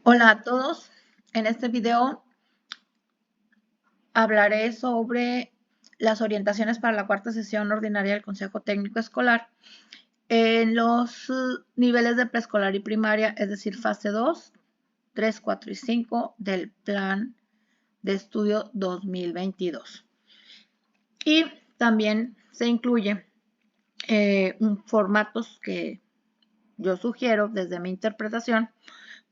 Hola a todos. En este video hablaré sobre las orientaciones para la cuarta sesión ordinaria del Consejo Técnico Escolar en los niveles de preescolar y primaria, es decir, fase 2, 3, 4 y 5 del Plan de Estudio 2022. Y también se incluye formatos que yo sugiero desde mi interpretación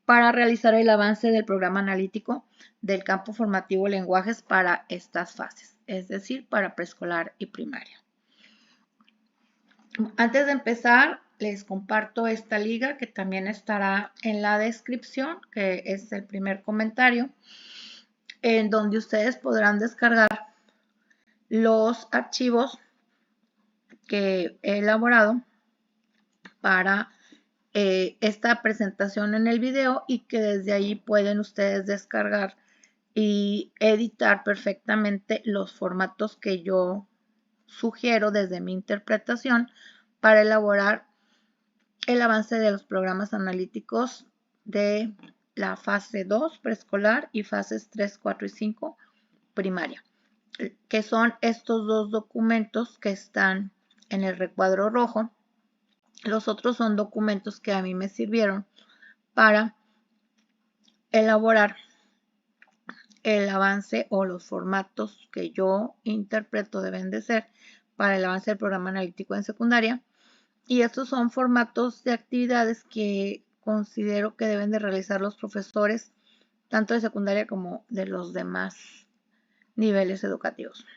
para realizar el avance del programa analítico del campo formativo lenguajes para estas fases, es decir, para preescolar y primaria. Antes de empezar, les comparto esta liga que también estará en la descripción, que es el primer comentario, en donde ustedes podrán descargar los archivos que he elaborado para esta presentación en el video y que desde ahí pueden ustedes descargar y editar perfectamente los formatos que yo sugiero desde mi interpretación para elaborar el avance de los programas analíticos de la fase 2 preescolar y fases 3, 4 y 5 primaria, que son estos dos documentos que están en el recuadro rojo. Los otros son documentos que a mí me sirvieron para elaborar el avance o los formatos que yo interpreto deben de ser para el avance del programa analítico en secundaria. Y estos son formatos de actividades que considero que deben de realizar los profesores, tanto de secundaria como de los demás niveles educativos.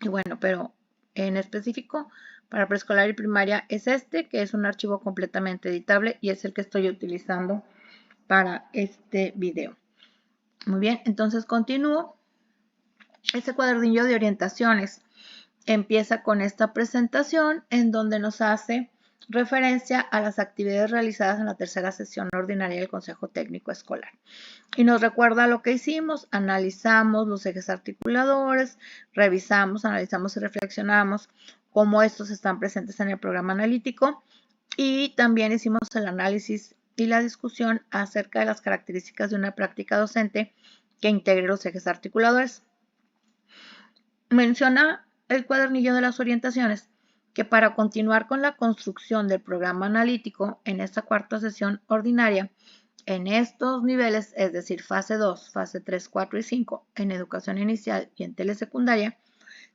Y bueno, pero en específico para preescolar y primaria es este, que es un archivo completamente editable y es el que estoy utilizando para este video. Muy bien, entonces continúo. Este cuadernillo de orientaciones empieza con esta presentación en donde nos hace referencia a las actividades realizadas en la tercera sesión ordinaria del Consejo Técnico Escolar. Y nos recuerda lo que hicimos, analizamos los ejes articuladores, revisamos, analizamos y reflexionamos cómo estos están presentes en el programa analítico y también hicimos el análisis y la discusión acerca de las características de una práctica docente que integre los ejes articuladores. Menciona el cuadernillo de las orientaciones que para continuar con la construcción del programa analítico en esta cuarta sesión ordinaria, en estos niveles, es decir, fase 2, fase 3, 4 y 5, en educación inicial y en telesecundaria,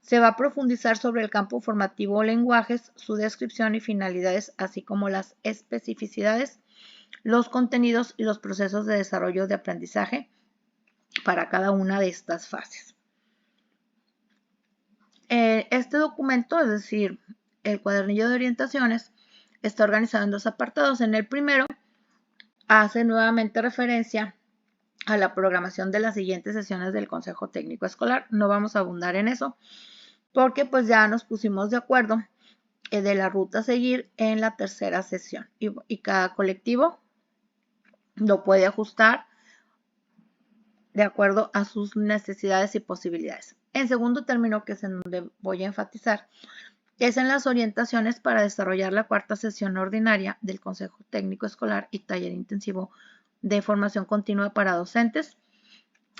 se va a profundizar sobre el campo formativo o lenguajes, su descripción y finalidades, así como las especificidades, los contenidos y los procesos de desarrollo de aprendizaje para cada una de estas fases. Este documento, es decir, el cuadernillo de orientaciones, está organizado en dos apartados. En el primero, hace nuevamente referencia a la programación de las siguientes sesiones del Consejo Técnico Escolar. No vamos a abundar en eso, porque pues ya nos pusimos de acuerdo de la ruta a seguir en la tercera sesión. Y cada colectivo lo puede ajustar de acuerdo a sus necesidades y posibilidades. En segundo término, que es en donde voy a enfatizar, es en las orientaciones para desarrollar la cuarta sesión ordinaria del Consejo Técnico Escolar y taller intensivo de formación continua para docentes,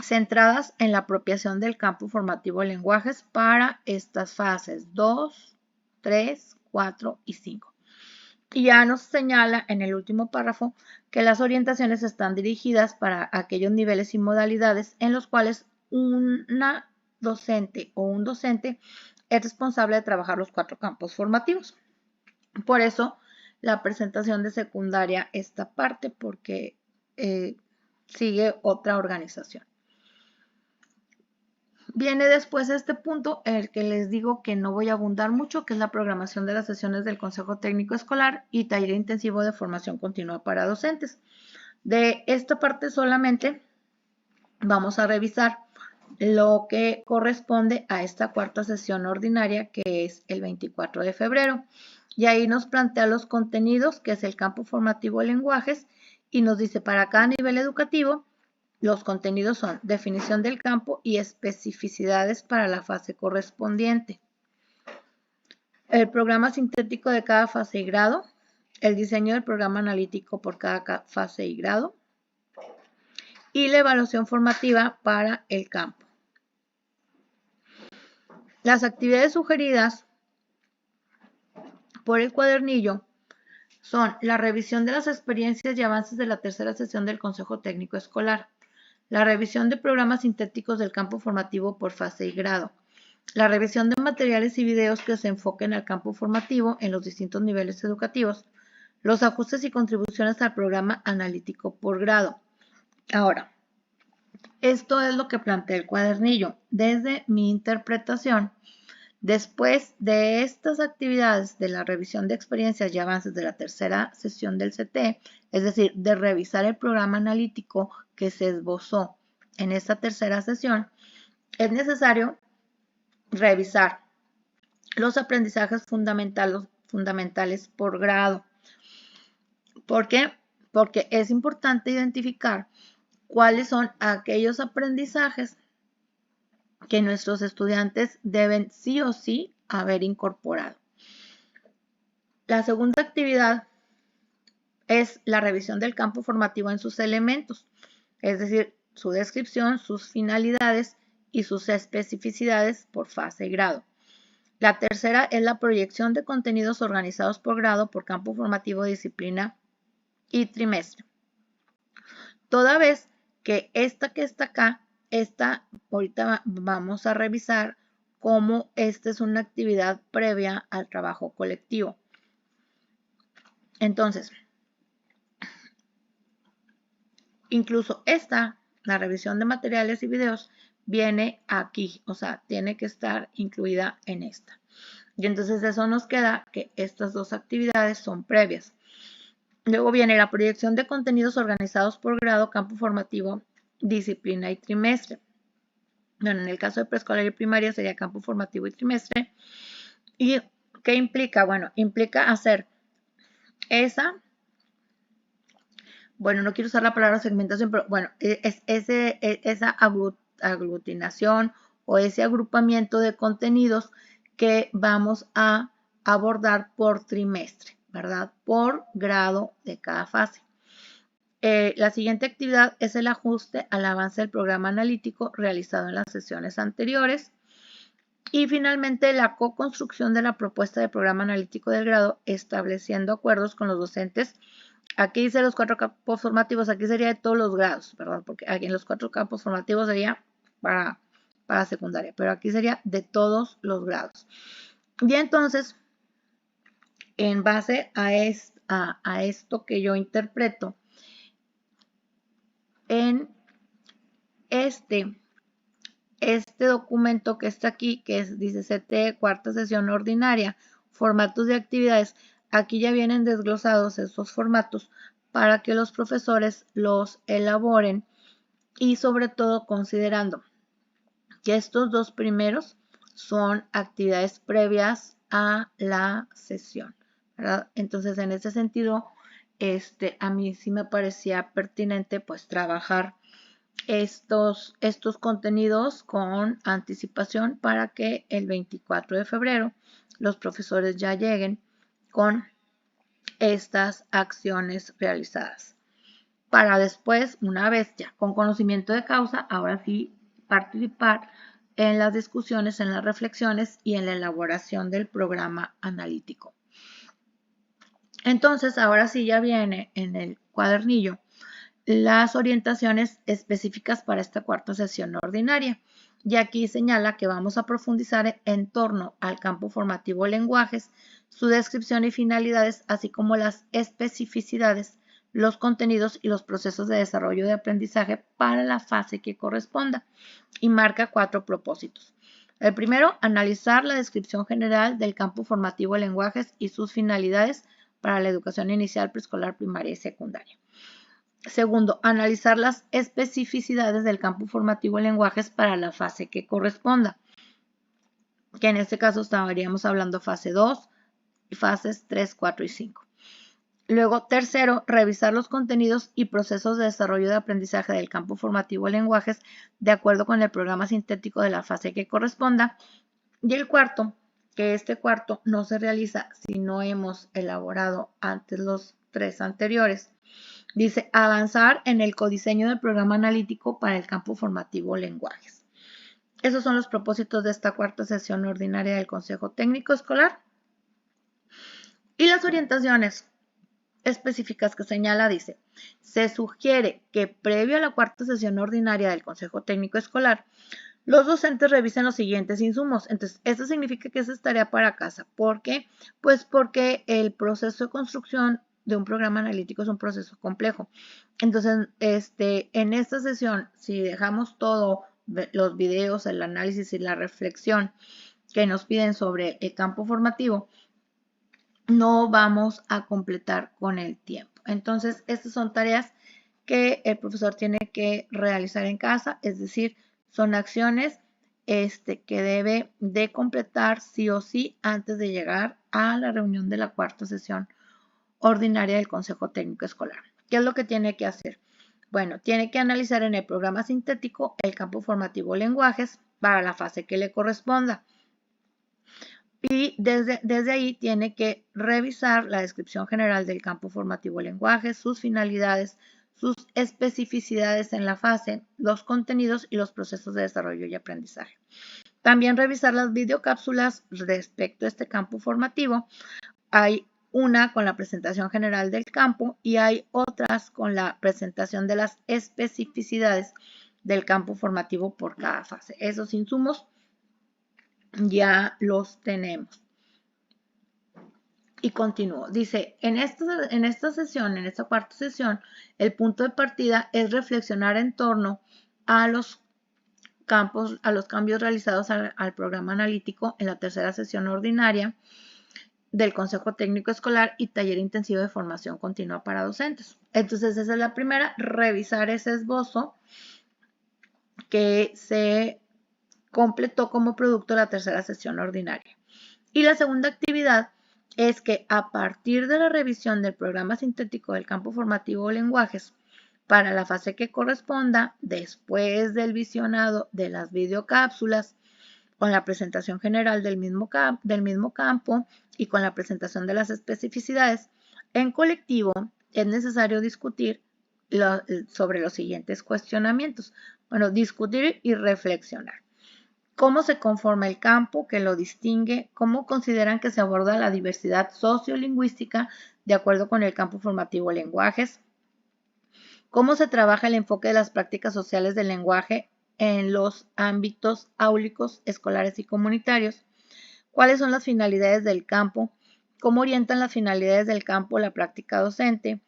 centradas en la apropiación del campo formativo de lenguajes para estas fases 2, 3, 4 y 5. Y ya nos señala en el último párrafo que las orientaciones están dirigidas para aquellos niveles y modalidades en los cuales una docente o un docente es responsable de trabajar los 4 campos formativos. Por eso la presentación de secundaria esta parte, porque sigue otra organización. Viene después este punto, el que les digo que no voy a abundar mucho, que es la programación de las sesiones del Consejo Técnico Escolar y taller intensivo de formación continua para docentes. De esta parte solamente vamos a revisar lo que corresponde a esta cuarta sesión ordinaria, que es el 24 de febrero. Y ahí nos plantea los contenidos, que es el campo formativo de lenguajes, y nos dice para cada nivel educativo, los contenidos son definición del campo y especificidades para la fase correspondiente. El programa sintético de cada fase y grado, el diseño del programa analítico por cada fase y grado, y la evaluación formativa para el campo. Las actividades sugeridas por el cuadernillo son la revisión de las experiencias y avances de la tercera sesión del Consejo Técnico Escolar, la revisión de programas sintéticos del campo formativo por fase y grado, la revisión de materiales y videos que se enfoquen al campo formativo en los distintos niveles educativos, los ajustes y contribuciones al programa analítico por grado. Ahora, esto es lo que plantea el cuadernillo. Desde mi interpretación, después de estas actividades de la revisión de experiencias y avances de la tercera sesión del CT, es decir, de revisar el programa analítico que se esbozó en esta tercera sesión, es necesario revisar los aprendizajes fundamentales por grado. ¿Por qué? Porque es importante identificar cuáles son aquellos aprendizajes que nuestros estudiantes deben sí o sí haber incorporado. La segunda actividad es la revisión del campo formativo en sus elementos, es decir, su descripción, sus finalidades y sus especificidades por fase y grado. La tercera es la proyección de contenidos organizados por grado, por campo formativo, disciplina y trimestre. Toda vez que esta que está acá, ahorita vamos a revisar cómo esta es una actividad previa al trabajo colectivo. Entonces, incluso la revisión de materiales y videos, viene aquí, o sea, tiene que estar incluida en esta. Y entonces eso nos queda que estas dos actividades son previas. Luego viene la proyección de contenidos organizados por grado, campo formativo, disciplina y trimestre. Bueno, en el caso de preescolar y primaria sería campo formativo y trimestre. ¿Y qué implica? Bueno, implica hacer bueno, no quiero usar la palabra segmentación, pero bueno, esa aglutinación o ese agrupamiento de contenidos que vamos a abordar por trimestre, ¿verdad? Por grado de cada fase. La siguiente actividad es el ajuste al avance del programa analítico realizado en las sesiones anteriores. Y finalmente, la co-construcción de la propuesta de programa analítico del grado, estableciendo acuerdos con los docentes. Aquí dice los 4 campos formativos, aquí sería de todos los grados, ¿verdad? Porque aquí en los 4 campos formativos sería para secundaria, pero aquí sería de todos los grados. Y entonces, en base a esto que yo interpreto, en este documento que está aquí, que dice CT, cuarta sesión ordinaria, formatos de actividades, aquí ya vienen desglosados esos formatos para que los profesores los elaboren y sobre todo considerando que estos dos primeros son actividades previas a la sesión, ¿verdad? Entonces, en ese sentido, a mí sí me parecía pertinente pues trabajar estos contenidos con anticipación para que el 24 de febrero los profesores ya lleguen con estas acciones realizadas. Para después, una vez ya con conocimiento de causa, ahora sí participar en las discusiones, en las reflexiones y en la elaboración del programa analítico. Entonces, ahora sí ya viene en el cuadernillo las orientaciones específicas para esta cuarta sesión ordinaria. Y aquí señala que vamos a profundizar en torno al campo formativo lenguajes, su descripción y finalidades, así como las especificidades, los contenidos y los procesos de desarrollo de aprendizaje para la fase que corresponda. Y marca 4 propósitos. El primero, analizar la descripción general del campo formativo de lenguajes y sus finalidades para la educación inicial, preescolar, primaria y secundaria. Segundo, analizar las especificidades del campo formativo en lenguajes para la fase que corresponda, que en este caso estaríamos hablando fase 2 y fases 3, 4 y 5. Luego, tercero, revisar los contenidos y procesos de desarrollo de aprendizaje del campo formativo en lenguajes de acuerdo con el programa sintético de la fase que corresponda. Y el cuarto, que este cuarto no se realiza si no hemos elaborado antes los 3 anteriores. Dice, avanzar en el codiseño del programa analítico para el campo formativo lenguajes. Esos son los propósitos de esta cuarta sesión ordinaria del Consejo Técnico Escolar. Y las orientaciones específicas que señala, dice, se sugiere que previo a la cuarta sesión ordinaria del Consejo Técnico Escolar, los docentes revisen los siguientes insumos. Entonces, esto significa que esa es tarea para casa. ¿Por qué? Pues porque el proceso de construcción de un programa analítico es un proceso complejo. Entonces, en esta sesión, si dejamos todo, los videos, el análisis y la reflexión que nos piden sobre el campo formativo, no vamos a completar con el tiempo. Entonces, estas son tareas que el profesor tiene que realizar en casa, es decir, son acciones que debe de completar sí o sí antes de llegar a la reunión de la cuarta sesión ordinaria del Consejo Técnico Escolar. ¿Qué es lo que tiene que hacer? Bueno, tiene que analizar en el programa sintético el campo formativo lenguajes para la fase que le corresponda. Y desde ahí tiene que revisar la descripción general del campo formativo lenguajes, sus finalidades, sus especificidades en la fase, los contenidos y los procesos de desarrollo y aprendizaje. También revisar las videocápsulas respecto a este campo formativo. Hay una con la presentación general del campo y hay otras con la presentación de las especificidades del campo formativo por cada fase. Esos insumos ya los tenemos. Y continúo. Dice, en esta sesión, en esta cuarta sesión, el punto de partida es reflexionar en torno a los cambios realizados al programa analítico en la tercera sesión ordinaria del Consejo Técnico Escolar y taller intensivo de formación continua para docentes. Entonces, esa es la primera, revisar ese esbozo que se completó como producto de la tercera sesión ordinaria. Y la segunda actividad es que a partir de la revisión del programa sintético del campo formativo de lenguajes para la fase que corresponda, después del visionado de las videocápsulas, con la presentación general del mismo campo y con la presentación de las especificidades, en colectivo es necesario discutir sobre los siguientes cuestionamientos. Bueno, discutir y reflexionar. ¿Cómo se conforma el campo que lo distingue? ¿Cómo consideran que se aborda la diversidad sociolingüística de acuerdo con el campo formativo lenguajes? ¿Cómo se trabaja el enfoque de las prácticas sociales del lenguaje en los ámbitos áulicos, escolares y comunitarios? ¿Cuáles son las finalidades del campo? ¿Cómo orientan las finalidades del campo la práctica docente?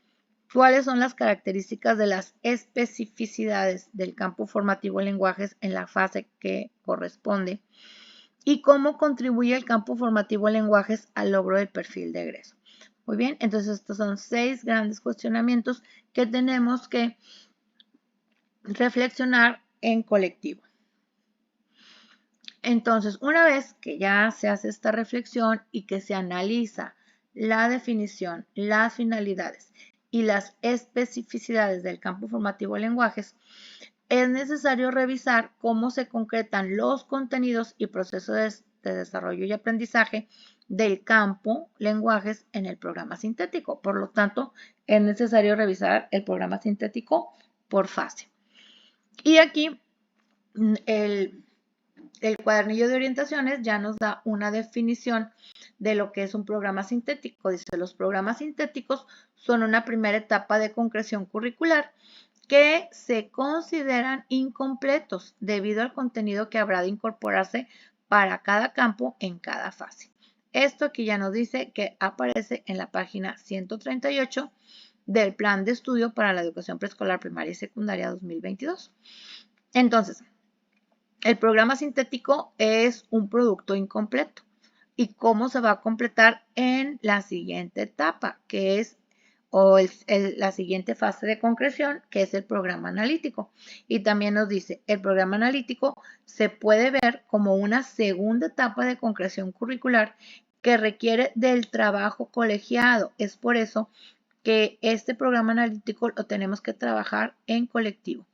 ¿Cuáles son las características de las especificidades del campo formativo de lenguajes en la fase que corresponde? ¿Y cómo contribuye el campo formativo de lenguajes al logro del perfil de egreso? Muy bien, entonces estos son 6 grandes cuestionamientos que tenemos que reflexionar en colectivo. Entonces, una vez que ya se hace esta reflexión y que se analiza la definición, las finalidades y las especificidades del campo formativo de lenguajes, es necesario revisar cómo se concretan los contenidos y procesos de desarrollo y aprendizaje del campo lenguajes en el programa sintético. Por lo tanto, es necesario revisar el programa sintético por fase. Y aquí el cuadernillo de orientaciones ya nos da una definición de lo que es un programa sintético. Dice, los programas sintéticos son una primera etapa de concreción curricular que se consideran incompletos debido al contenido que habrá de incorporarse para cada campo en cada fase. Esto aquí ya nos dice que aparece en la página 138 del Plan de Estudio para la Educación Preescolar, Primaria y Secundaria 2022. Entonces, el programa sintético es un producto incompleto. ¿Y cómo se va a completar en la siguiente etapa, que es la siguiente fase de concreción, que es el programa analítico? Y también nos dice, el programa analítico se puede ver como una segunda etapa de concreción curricular que requiere del trabajo colegiado. Es por eso que este programa analítico lo tenemos que trabajar en colectivo.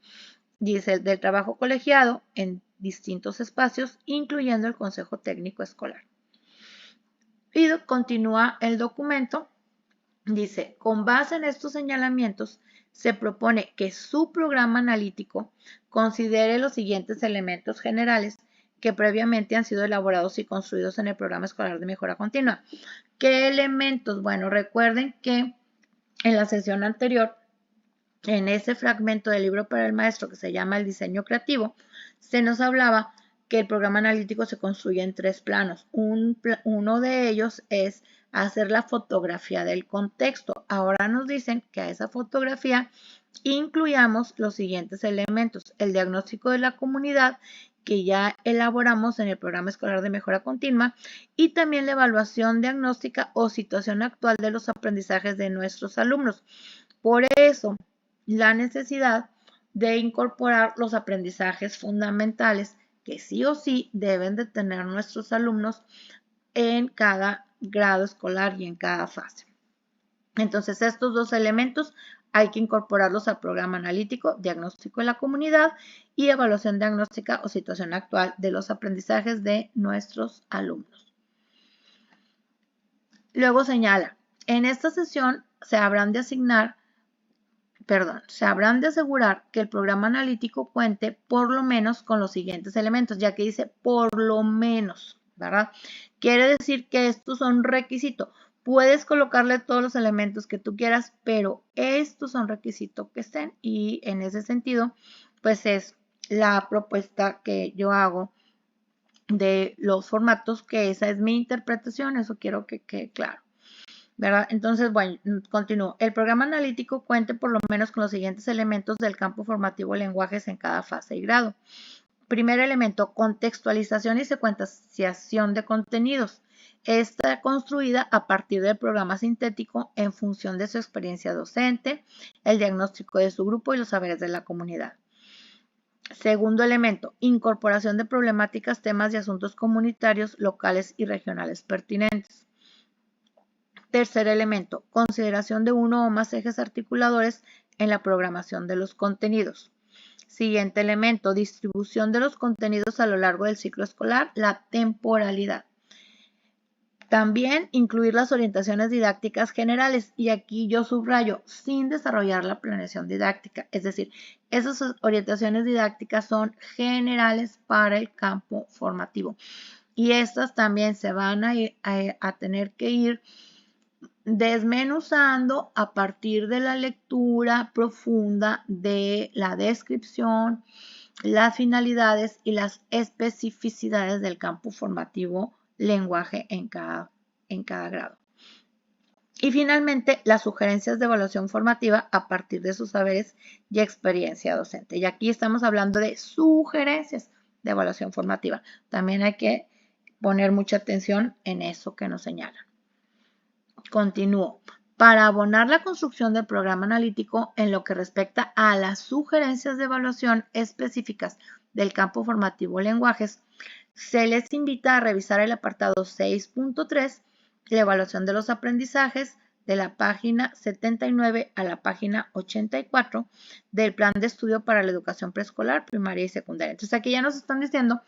Dice, del trabajo colegiado en distintos espacios, incluyendo el Consejo Técnico Escolar. Y continúa el documento Dice, con base en estos señalamientos, se propone que su programa analítico considere los siguientes elementos generales que previamente han sido elaborados y construidos en el programa escolar de mejora continua. ¿Qué elementos? Bueno, recuerden que en la sesión anterior, en ese fragmento del libro para el maestro que se llama El diseño creativo, se nos hablaba que el programa analítico se construye en 3 planos. Uno de ellos es hacer la fotografía del contexto. Ahora nos dicen que a esa fotografía incluyamos los siguientes elementos: el diagnóstico de la comunidad, que ya elaboramos en el programa escolar de mejora continua, y también la evaluación diagnóstica o situación actual de los aprendizajes de nuestros alumnos. Por eso, la necesidad de incorporar los aprendizajes fundamentales que sí o sí deben de tener nuestros alumnos en cada grado escolar y en cada fase. Entonces, estos 2 elementos hay que incorporarlos al programa analítico, diagnóstico de la comunidad y evaluación diagnóstica o situación actual de los aprendizajes de nuestros alumnos. Luego señala, en esta sesión se habrán de asegurar que el programa analítico cuente por lo menos con los siguientes elementos, ya que dice por lo menos, ¿verdad? Quiere decir que estos son requisitos. Puedes colocarle todos los elementos que tú quieras, pero estos son requisitos que estén, y en ese sentido, pues es la propuesta que yo hago de los formatos, que esa es mi interpretación, eso quiero que quede claro, ¿verdad? Entonces, bueno, continúo. El programa analítico cuente por lo menos con los siguientes elementos del campo formativo lenguajes en cada fase y grado. Primer elemento, contextualización y secuenciación de contenidos. Está construida a partir del programa sintético en función de su experiencia docente, el diagnóstico de su grupo y los saberes de la comunidad. Segundo elemento, incorporación de problemáticas, temas y asuntos comunitarios, locales y regionales pertinentes. Tercer elemento, consideración de uno o más ejes articuladores en la programación de los contenidos. Siguiente elemento, distribución de los contenidos a lo largo del ciclo escolar, la temporalidad. También incluir las orientaciones didácticas generales, y aquí yo subrayo, sin desarrollar la planeación didáctica. Es decir, esas orientaciones didácticas son generales para el campo formativo, y estas también se van a tener que ir desmenuzando a partir de la lectura profunda de la descripción, las finalidades y las especificidades del campo formativo lenguaje en cada grado. Y finalmente, las sugerencias de evaluación formativa a partir de sus saberes y experiencia docente. Y aquí estamos hablando de sugerencias de evaluación formativa. También hay que poner mucha atención en eso que nos señalan. Continúo. Para abonar la construcción del programa analítico en lo que respecta a las sugerencias de evaluación específicas del campo formativo lenguajes, se les invita a revisar el apartado 6.3, la evaluación de los aprendizajes, de la página 79 a la página 84 del Plan de Estudio para la Educación Preescolar, Primaria y Secundaria. Entonces, aquí ya nos están diciendo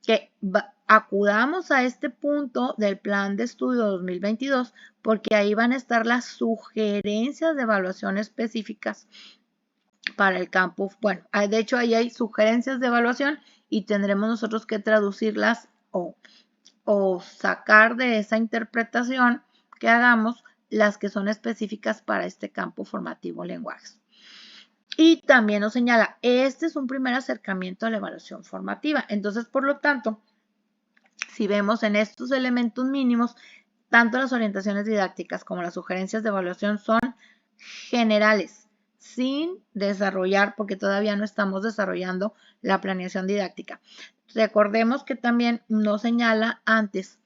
que acudamos a este punto del Plan de Estudio 2022, porque ahí van a estar las sugerencias de evaluación específicas para el campo. Bueno, de hecho ahí hay sugerencias de evaluación y tendremos nosotros que traducirlas o sacar de esa interpretación que hagamos las que son específicas para este campo formativo lenguajes. Y también nos señala, este es un primer acercamiento a la evaluación formativa. Entonces, por lo tanto, si vemos en estos elementos mínimos, tanto las orientaciones didácticas como las sugerencias de evaluación son generales, sin desarrollar, porque todavía no estamos desarrollando la planeación didáctica. Recordemos que también nos señala antes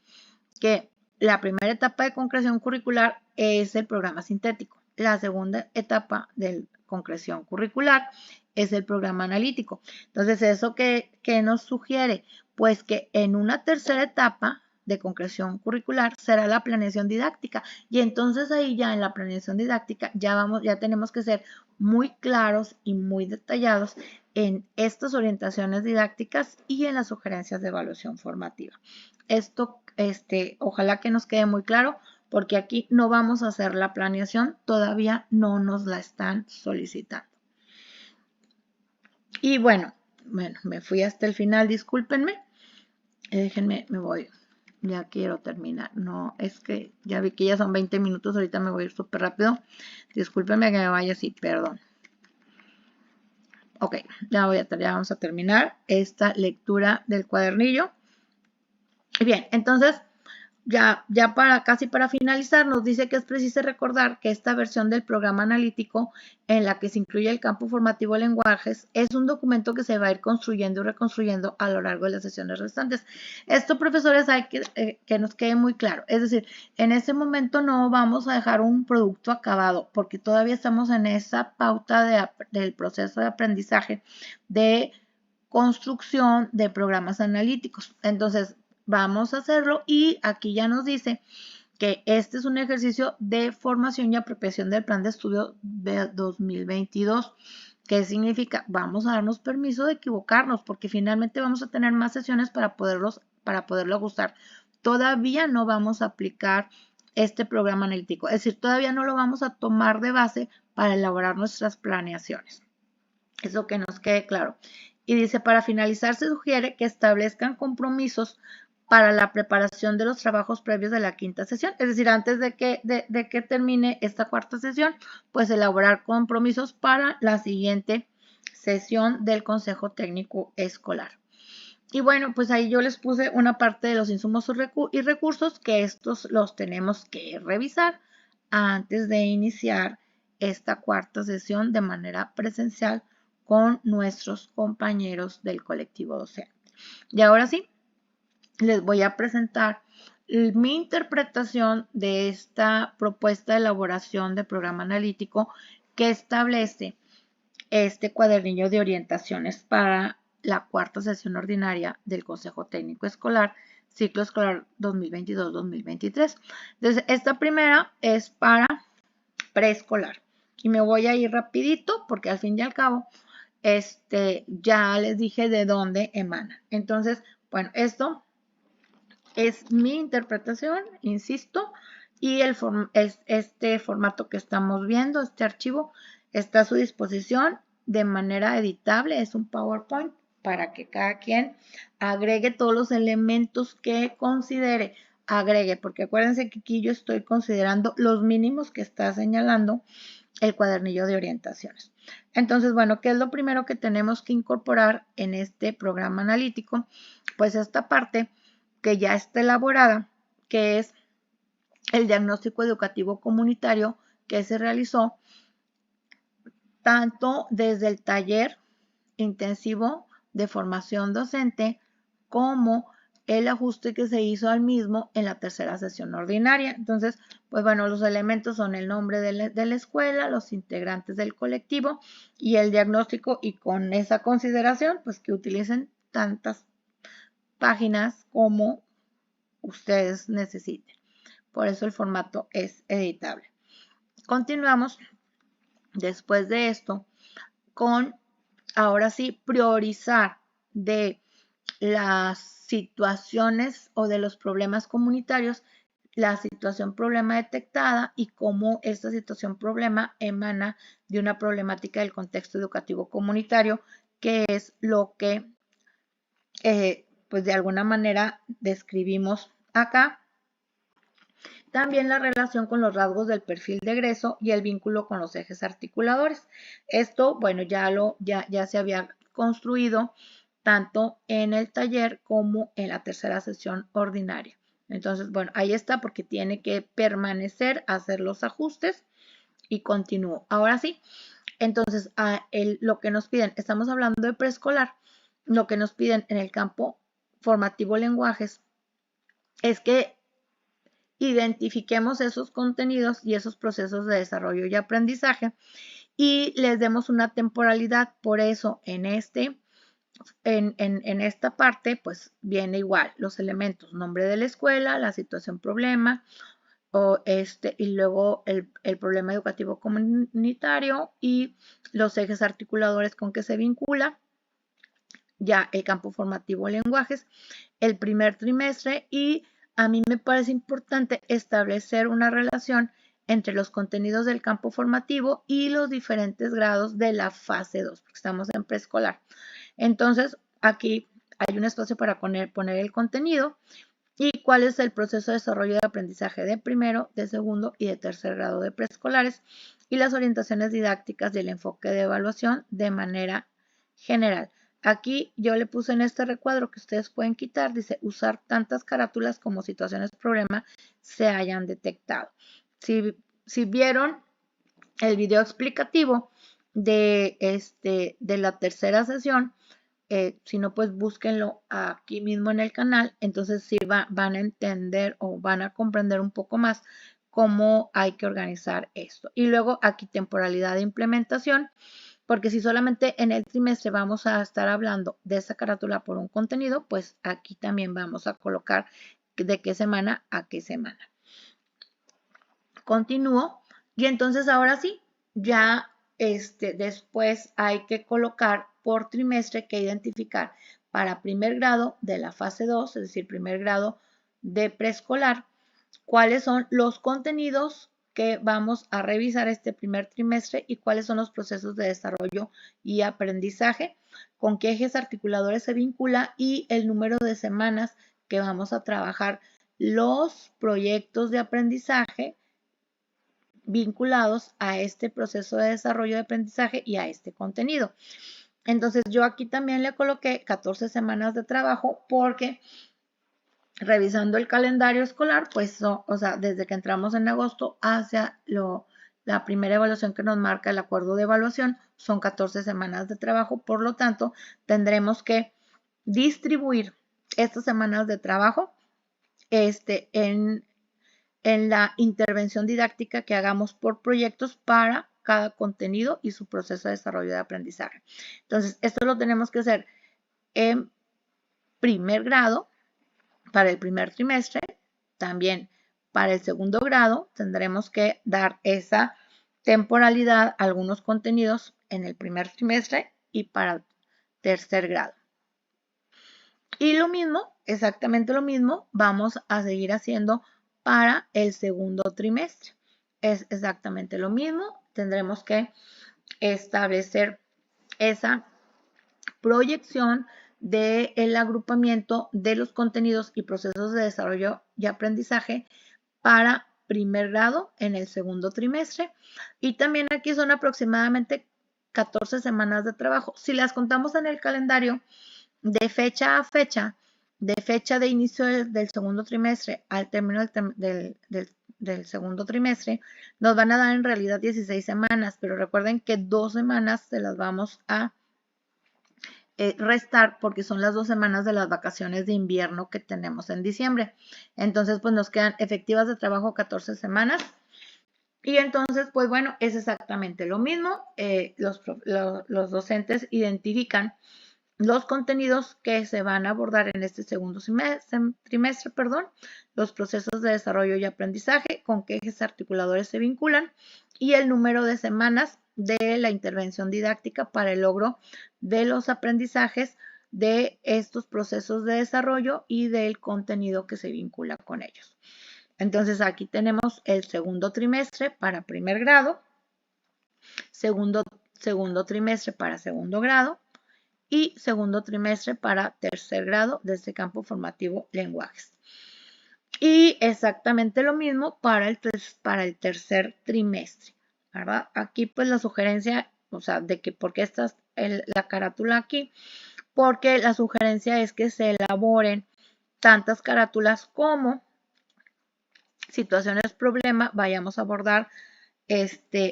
que la primera etapa de concreción curricular es el programa sintético. La segunda etapa de concreción curricular es el programa analítico. Entonces, ¿eso qué nos sugiere? Pues que en una tercera etapa de concreción curricular será la planeación didáctica, y entonces ahí ya en la planeación didáctica ya tenemos que ser muy claros y muy detallados en estas orientaciones didácticas y en las sugerencias de evaluación formativa. Esto, ojalá que nos quede muy claro, porque aquí no vamos a hacer la planeación, todavía no nos la están solicitando. Y bueno, me fui hasta el final, discúlpenme. Déjenme, me voy. Ya quiero terminar. No, es que ya vi que ya son 20 minutos. Ahorita me voy a ir súper rápido. Discúlpenme que me vaya así, perdón. Ok, ya vamos a terminar esta lectura del cuadernillo. Bien, entonces ya casi para finalizar, nos dice que es preciso recordar que esta versión del programa analítico en la que se incluye el campo formativo de lenguajes es un documento que se va a ir construyendo y reconstruyendo a lo largo de las sesiones restantes. Esto, profesores, hay que nos quede muy claro. Es decir, en este momento no vamos a dejar un producto acabado porque todavía estamos en esa pauta del proceso de aprendizaje de construcción de programas analíticos. Entonces, vamos a hacerlo y aquí ya nos dice que este es un ejercicio de formación y apropiación del plan de estudio de 2022. ¿Qué significa? Vamos a darnos permiso de equivocarnos porque finalmente vamos a tener más sesiones para poderlo ajustar. Todavía no vamos a aplicar este programa analítico, es decir, todavía no lo vamos a tomar de base para elaborar nuestras planeaciones. Eso que nos quede claro. Y dice, para finalizar, se sugiere que establezcan compromisos para la preparación de los trabajos previos de la quinta sesión, es decir, antes de que termine esta cuarta sesión, pues elaborar compromisos para la siguiente sesión del Consejo Técnico Escolar. Y bueno, pues ahí yo les puse una parte de los insumos y recursos que estos los tenemos que revisar antes de iniciar esta cuarta sesión de manera presencial con nuestros compañeros del colectivo docente. Y ahora sí, les voy a presentar mi interpretación de esta propuesta de elaboración de programa analítico que establece este cuadernillo de orientaciones para la cuarta sesión ordinaria del Consejo Técnico Escolar, ciclo escolar 2022-2023. Entonces, esta primera es para preescolar. Y me voy a ir rapidito porque al fin y al cabo, ya les dije de dónde emana. Entonces, bueno, esto es mi interpretación, insisto, y este formato que estamos viendo, este archivo, está a su disposición de manera editable, es un PowerPoint para que cada quien agregue todos los elementos que considere, agregue, porque acuérdense que aquí yo estoy considerando los mínimos que está señalando el cuadernillo de orientaciones. Entonces, bueno, ¿qué es lo primero que tenemos que incorporar en este programa analítico? Pues esta parte que ya está elaborada, que es el diagnóstico educativo comunitario que se realizó tanto desde el taller intensivo de formación docente como el ajuste que se hizo al mismo en la tercera sesión ordinaria. Entonces, pues bueno, los elementos son el nombre de la escuela, los integrantes del colectivo y el diagnóstico, y con esa consideración, pues que utilicen tantas páginas como ustedes necesiten. Por eso el formato es editable. Continuamos después de esto con, ahora sí, priorizar de las situaciones o de los problemas comunitarios, la situación problema detectada y cómo esta situación problema emana de una problemática del contexto educativo comunitario, que es lo que pues de alguna manera describimos acá. También la relación con los rasgos del perfil de egreso y el vínculo con los ejes articuladores. Esto, bueno, ya se había construido tanto en el taller como en la tercera sesión ordinaria. Entonces, bueno, ahí está porque tiene que permanecer, hacer los ajustes y continúo. Ahora sí, entonces, lo que nos piden, estamos hablando de preescolar, lo que nos piden en el campo formativo lenguajes es que identifiquemos esos contenidos y esos procesos de desarrollo y aprendizaje y les demos una temporalidad. Por eso en esta parte pues viene igual los elementos, nombre de la escuela, la situación problema, y luego el problema educativo comunitario y los ejes articuladores con que se vincula, ya el campo formativo lenguajes, el primer trimestre y a mí me parece importante establecer una relación entre los contenidos del campo formativo y los diferentes grados de la fase 2, porque estamos en preescolar. Entonces, aquí hay un espacio para poner el contenido y cuál es el proceso de desarrollo de aprendizaje de primero, de segundo y de tercer grado de preescolares y las orientaciones didácticas y el enfoque de evaluación de manera general. Aquí yo le puse en este recuadro que ustedes pueden quitar, dice usar tantas carátulas como situaciones problema se hayan detectado. Si vieron el video explicativo de la tercera sesión, si no, pues búsquenlo aquí mismo en el canal, entonces sí van a entender o van a comprender un poco más cómo hay que organizar esto. Y luego aquí temporalidad de implementación, porque si solamente en el trimestre vamos a estar hablando de esa carátula por un contenido, pues aquí también vamos a colocar de qué semana a qué semana. Continúo y entonces ahora sí, ya después hay que colocar por trimestre que identificar para primer grado de la fase 2, es decir, primer grado de preescolar, cuáles son los contenidos que vamos a revisar este primer trimestre y cuáles son los procesos de desarrollo y aprendizaje, con qué ejes articuladores se vincula y el número de semanas que vamos a trabajar los proyectos de aprendizaje vinculados a este proceso de desarrollo de aprendizaje y a este contenido. Entonces yo aquí también le coloqué 14 semanas de trabajo porque revisando el calendario escolar, pues, o sea, desde que entramos en agosto hacia la primera evaluación que nos marca el acuerdo de evaluación, son 14 semanas de trabajo, por lo tanto, tendremos que distribuir estas semanas de trabajo en la intervención didáctica que hagamos por proyectos para cada contenido y su proceso de desarrollo de aprendizaje. Entonces, esto lo tenemos que hacer en primer grado, para el primer trimestre, también para el segundo grado tendremos que dar esa temporalidad a algunos contenidos en el primer trimestre y para el tercer grado. Y lo mismo, exactamente lo mismo, vamos a seguir haciendo para el segundo trimestre. Es exactamente lo mismo, tendremos que establecer esa proyección del agrupamiento de los contenidos y procesos de desarrollo y aprendizaje para primer grado en el segundo trimestre. Y también aquí son aproximadamente 14 semanas de trabajo. Si las contamos en el calendario de fecha a fecha, de fecha de inicio del segundo trimestre al término del segundo trimestre, nos van a dar en realidad 16 semanas, pero recuerden que 2 semanas se las vamos a restar porque son las 2 semanas de las vacaciones de invierno que tenemos en diciembre. Entonces, pues nos quedan efectivas de trabajo 14 semanas. Y entonces, pues bueno, es exactamente lo mismo. Los docentes identifican los contenidos que se van a abordar en este segundo trimestre, los procesos de desarrollo y aprendizaje, con qué ejes articuladores se vinculan y el número de semanas de la intervención didáctica para el logro de los aprendizajes de estos procesos de desarrollo y del contenido que se vincula con ellos. Entonces aquí tenemos el segundo trimestre para primer grado, segundo trimestre para segundo grado y segundo trimestre para tercer grado de este campo formativo lenguajes. Y exactamente lo mismo para el tercer trimestre, ¿verdad? Aquí pues la sugerencia, o sea, de que por qué está la carátula aquí, porque la sugerencia es que se elaboren tantas carátulas como situaciones problema vayamos a abordar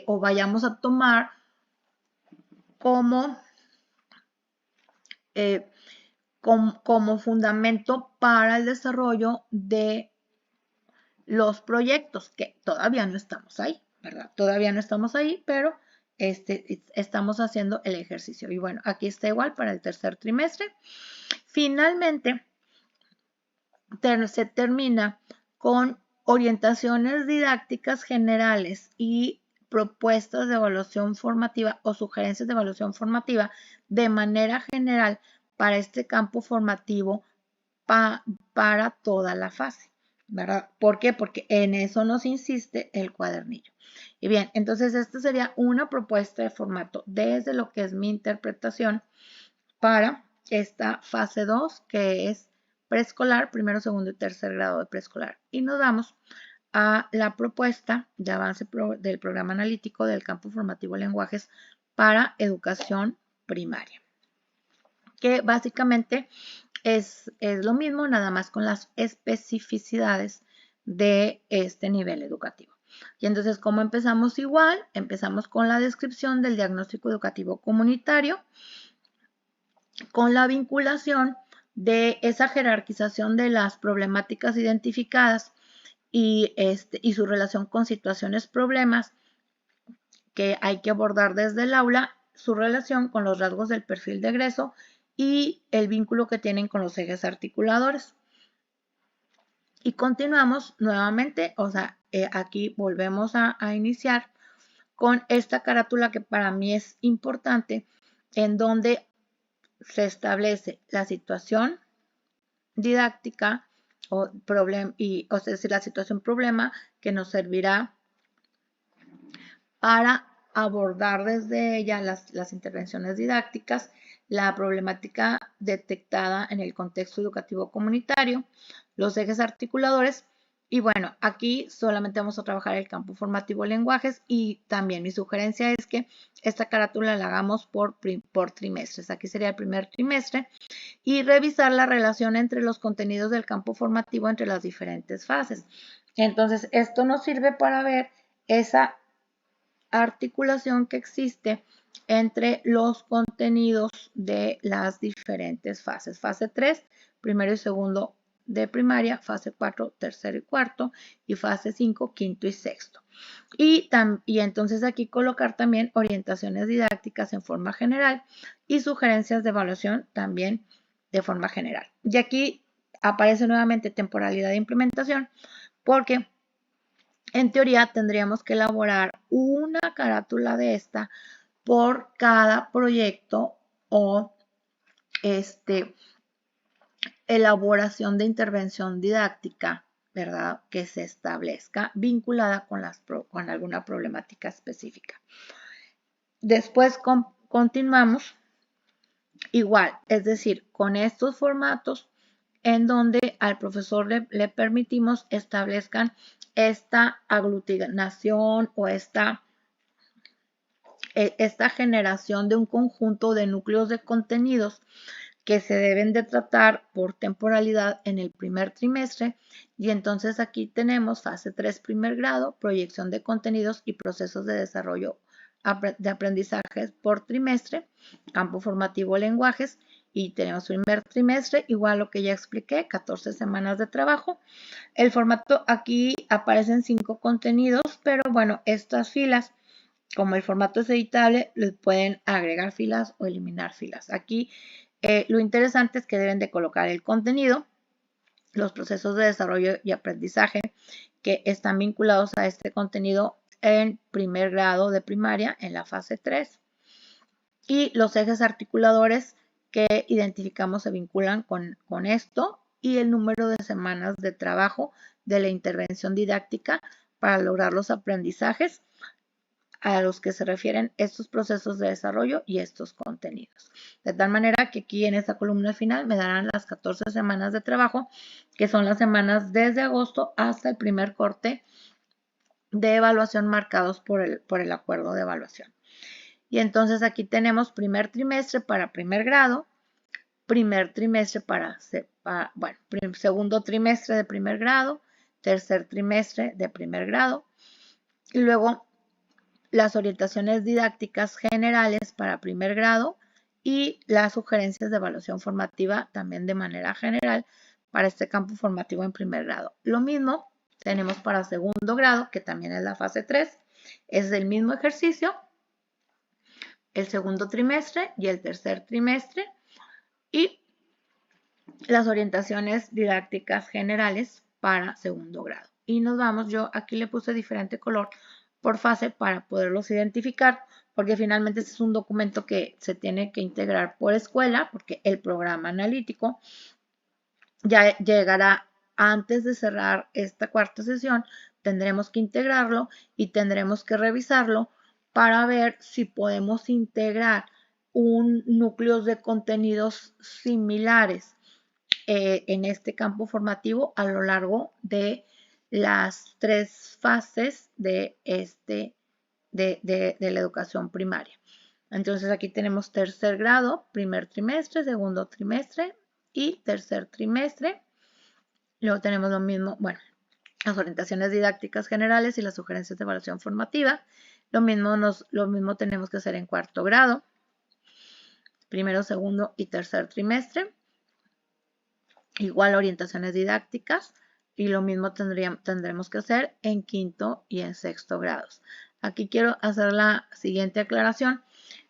o vayamos a tomar como como fundamento para el desarrollo de los proyectos, que todavía no estamos ahí, ¿verdad? Todavía no estamos ahí, pero estamos haciendo el ejercicio. Y bueno, aquí está igual para el tercer trimestre. Finalmente, se termina con orientaciones didácticas generales y propuestas de evaluación formativa o sugerencias de evaluación formativa de manera general para este campo formativo para toda la fase. ¿verdad? ¿Por qué? Porque en eso nos insiste el cuadernillo. Y bien, entonces esta sería una propuesta de formato desde lo que es mi interpretación para esta fase 2, que es preescolar, primero, segundo y tercer grado de preescolar. Y nos vamos a la propuesta de avance del programa analítico del campo formativo de lenguajes para educación primaria, que básicamente es lo mismo, nada más con las especificidades de este nivel educativo. Y entonces, ¿cómo empezamos? Igual, empezamos con la descripción del diagnóstico educativo comunitario, con la vinculación de esa jerarquización de las problemáticas identificadas y su relación con situaciones, problemas que hay que abordar desde el aula, su relación con los rasgos del perfil de egreso y el vínculo que tienen con los ejes articuladores. Y continuamos nuevamente, o sea, aquí volvemos a iniciar con esta carátula que para mí es importante, en donde se establece la situación didáctica o es decir, la situación problema que nos servirá para abordar desde ella las intervenciones didácticas, la problemática detectada en el contexto educativo comunitario, los ejes articuladores. Y bueno, aquí solamente vamos a trabajar el campo formativo de lenguajes y también mi sugerencia es que esta carátula la hagamos por trimestres. Aquí sería el primer trimestre y revisar la relación entre los contenidos del campo formativo entre las diferentes fases. Entonces, esto nos sirve para ver esa articulación que existe entre los contenidos de las diferentes fases. Fase 3, primero y segundo de primaria, fase 4, tercero y cuarto, y fase 5, quinto y sexto. Y entonces aquí colocar también orientaciones didácticas en forma general y sugerencias de evaluación también de forma general. Y aquí aparece nuevamente temporalidad de implementación porque en teoría tendríamos que elaborar una carátula de esta por cada proyecto o elaboración de intervención didáctica, ¿verdad? Que se establezca vinculada con alguna problemática específica. Después continuamos igual, es decir, con estos formatos en donde al profesor le permitimos establezcan esta aglutinación o esta generación de un conjunto de núcleos de contenidos que se deben de tratar por temporalidad en el primer trimestre. Y entonces aquí tenemos fase 3 primer grado, proyección de contenidos y procesos de desarrollo de aprendizaje por trimestre, campo formativo lenguajes, y tenemos primer trimestre, igual lo que ya expliqué, 14 semanas de trabajo. El formato, aquí aparecen 5 contenidos, pero bueno, estas filas, como el formato es editable, les pueden agregar filas o eliminar filas. Aquí lo interesante es que deben de colocar el contenido, los procesos de desarrollo y aprendizaje que están vinculados a este contenido en primer grado de primaria en la fase 3 y los ejes articuladores que identificamos se vinculan con esto y el número de semanas de trabajo de la intervención didáctica para lograr los aprendizajes a los que se refieren estos procesos de desarrollo y estos contenidos. De tal manera que aquí en esta columna final me darán las 14 semanas de trabajo, que son las semanas desde agosto hasta el primer corte de evaluación marcados por el acuerdo de evaluación. Y entonces aquí tenemos primer trimestre para primer grado, primer trimestre segundo trimestre de primer grado, tercer trimestre de primer grado, y luego las orientaciones didácticas generales para primer grado y las sugerencias de evaluación formativa también de manera general para este campo formativo en primer grado. Lo mismo tenemos para segundo grado, que también es la fase 3, es el mismo ejercicio, el segundo trimestre y el tercer trimestre, y las orientaciones didácticas generales para segundo grado. Y nos vamos, yo aquí le puse diferente color por fase para poderlos identificar, porque finalmente este es un documento que se tiene que integrar por escuela, porque el programa analítico ya llegará antes de cerrar esta cuarta sesión, tendremos que integrarlo y tendremos que revisarlo para ver si podemos integrar un núcleo de contenidos similares en este campo formativo a lo largo de las 3 fases de la educación primaria. Entonces aquí tenemos tercer grado, primer trimestre, segundo trimestre y tercer trimestre. Luego tenemos lo mismo, bueno, las orientaciones didácticas generales y las sugerencias de evaluación formativa. Lo mismo tenemos que hacer en cuarto grado, primero, segundo y tercer trimestre. Igual orientaciones didácticas y lo mismo tendremos que hacer en quinto y en sexto grados. Aquí quiero hacer la siguiente aclaración.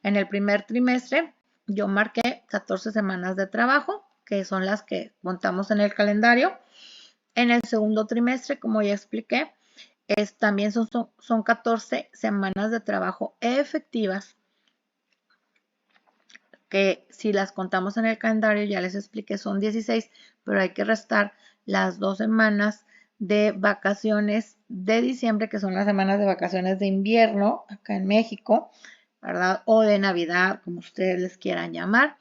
En el primer trimestre yo marqué 14 semanas de trabajo, que son las que contamos en el calendario. En el segundo trimestre, como ya expliqué, también son 14 semanas de trabajo efectivas, que si las contamos en el calendario, ya les expliqué, son 16, pero hay que restar las 2 semanas de vacaciones de diciembre, que son las semanas de vacaciones de invierno acá en México, ¿verdad? O de Navidad, como ustedes les quieran llamar.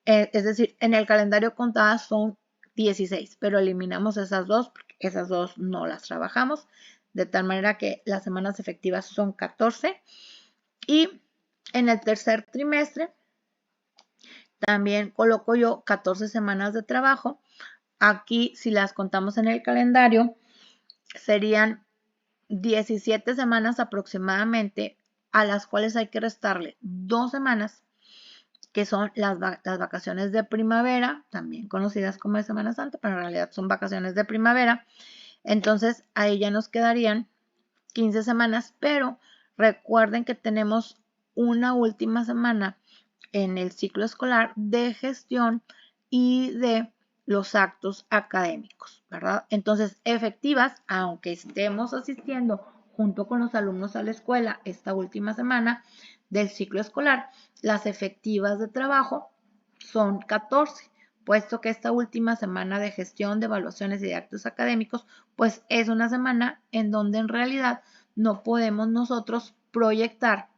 Es decir, en el calendario contadas son 16, pero eliminamos esas 2 porque esas 2 no las trabajamos, de tal manera que las semanas efectivas son 14. Y en el tercer trimestre también coloco yo 14 semanas de trabajo. Aquí, si las contamos en el calendario, serían 17 semanas aproximadamente, a las cuales hay que restarle 2 semanas, que son las vacaciones de primavera, también conocidas como de Semana Santa, pero en realidad son vacaciones de primavera. Entonces, ahí ya nos quedarían 15 semanas, pero recuerden que tenemos una última semana en el ciclo escolar de gestión y de los actos académicos, ¿verdad? Entonces, efectivas, aunque estemos asistiendo junto con los alumnos a la escuela esta última semana del ciclo escolar, las efectivas de trabajo son 14, puesto que esta última semana de gestión de evaluaciones y de actos académicos, pues es una semana en donde en realidad no podemos nosotros proyectar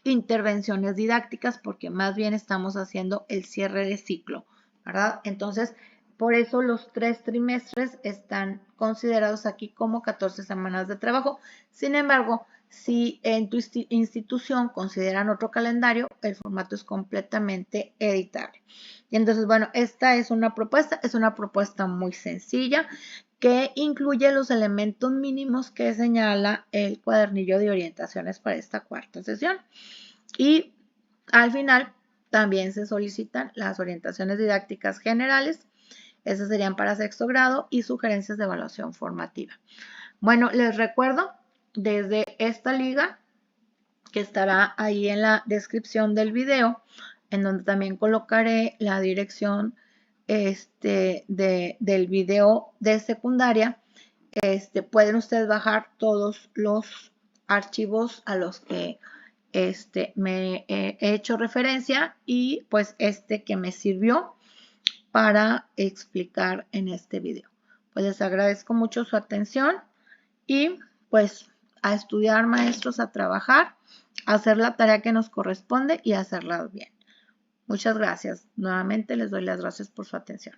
intervenciones didácticas porque más bien estamos haciendo el cierre de ciclo, ¿verdad? Entonces, por eso los 3 trimestres están considerados aquí como 14 semanas de trabajo. Sin embargo, si en tu institución consideran otro calendario, el formato es completamente editable. Y entonces, bueno, esta es una propuesta muy sencilla que incluye los elementos mínimos que señala el cuadernillo de orientaciones para esta cuarta sesión. Y al final también se solicitan las orientaciones didácticas generales, esas serían para sexto grado, y sugerencias de evaluación formativa. Bueno, les recuerdo desde esta liga que estará ahí en la descripción del video, en donde también colocaré la dirección del video de secundaria. Pueden ustedes bajar todos los archivos a los que me he hecho referencia y pues que me sirvió para explicar en este video. Pues les agradezco mucho su atención y pues a estudiar, maestros, a trabajar, a hacer la tarea que nos corresponde y a hacerla bien. Muchas gracias. Nuevamente les doy las gracias por su atención.